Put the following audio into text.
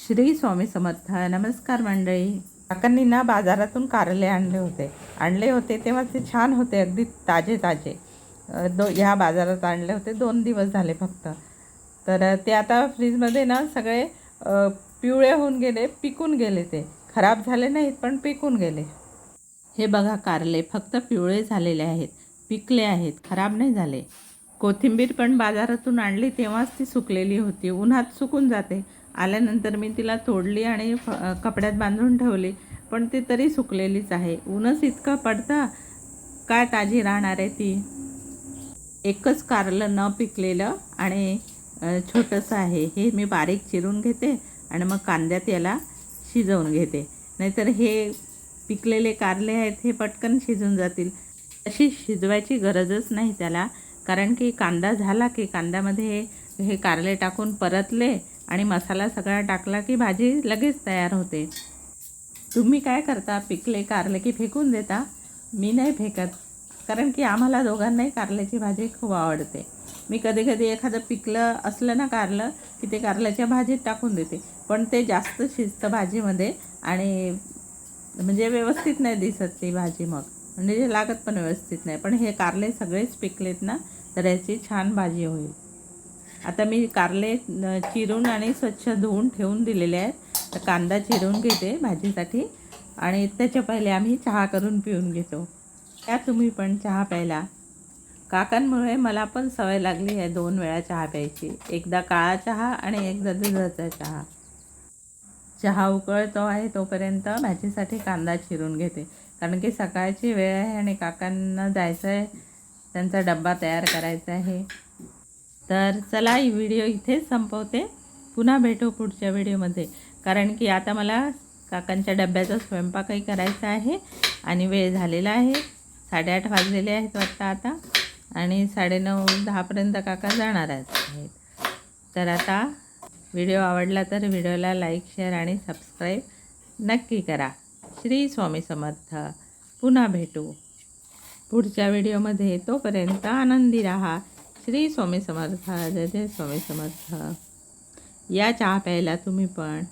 श्री स्वामी समर्थ. नमस्कार मंडळी. काकांनी ना बाजारातून कारले आणले होते तेव्हा ते छान होते, अगदी ताजे ताजे. ह्या बाजारात आणले होते, 2 दिवस झाले फक्त. तर ते आता फ्रीजमध्ये ना सगळे पिवळे होऊन गेले, पिकून गेले. ते खराब झाले नाहीत पण पिकून गेले. हे बघा, कारले फक्त पिवळे झालेले आहेत, पिकले आहेत, खराब नाही झाले. कोथिंबीर पण बाजारातून आणली तेव्हाच ती सुकलेली होती, उन्हात सुकून जाते. आल्यानंतर मी तिला तोडली आणि कपड्यात बांधून ठेवली, पण ती तरी सुकलेलीच आहे. ऊनच इतकं पडतं, काय ताजी राहणार आहे ती. एकच कारलं न पिकलेलं आणि छोटंसं आहे. हे मी बारीक चिरून घेते आणि मग कांद्यात याला शिजवून घेते. नाहीतर हे पिकलेले कारले आहेत, हे पटकन शिजून जातील. अशी शिजवायची गरजच नाही त्याला, कारण की कांदा झाला की कांद्यामध्ये हे कारले टाकून परतले आणि मसाला सगळा टाकला की भाजी लगेच तयार होते. तुम्ही काय करता? पिकले कारले की फेकून देता? मी नाही फेकत, कारण की आम्हाला दोघांनाही कारल्याची भाजी खूप आवडते. मी कधी कधी एखादं पिकलं असलं ना कारलं की ते कारल्याच्या भाजीत टाकून देते, पण ते जास्त शिजतं भाजीमध्ये आणि म्हणजे व्यवस्थित नाही दिसत ती भाजी, मग म्हणजे लागत पण व्यवस्थित नाही. पण हे कारले सगळेच पिकलेत ना, तर याची छान भाजी होईल. आता मी कारले चिरून आणि स्वच्छ धुवून ठेवून दिलेले आहेत. तर कांदा चिरून घेते भाजीसाठी आणि त्याच्या पहिले आम्ही चहा करून पिऊन घेतो. त्या तुम्ही पण चहा प्यायला. काकांमुळे मला पण सवय लागली आहे 2 वेळा चहा प्यायची, एकदा काळा चहा आणि एकदा दुधाचा चहा. चहा उकळतो आहे तोपर्यंत भाजीसाठी कांदा चिरून घेते, कारण की सकाळची वेळ आहे आणि काकांना जायचं आहे, त्यांचा डब्बा तयार करायचा आहे. तर चला, ही व्हिडिओ इथेच संपवते. पुन्हा भेटू पुढच्या व्हिडिओमध्ये, कारण की आता मला काकांच्या डब्याचा स्वयंपाकही करायचा आहे आणि वेळ झालेला आहे. 8:30 वाजलेले आहेत वाटतं आता, आणि 9:30-10पर्यंत काका जाणार आहेत. तर आता व्हिडिओ आवडला तर व्हिडिओला लाईक, शेअर आणि सबस्क्राईब नक्की करा. श्री स्वामी समर्थ. पुन्हा भेटू पुढच्या व्हिडिओमध्ये. तोपर्यंत आनंदी राहा. श्री स्वामी समर्थ. जय जय स्वामी समर्थ. या चहा प्यायला तुम्ही पण.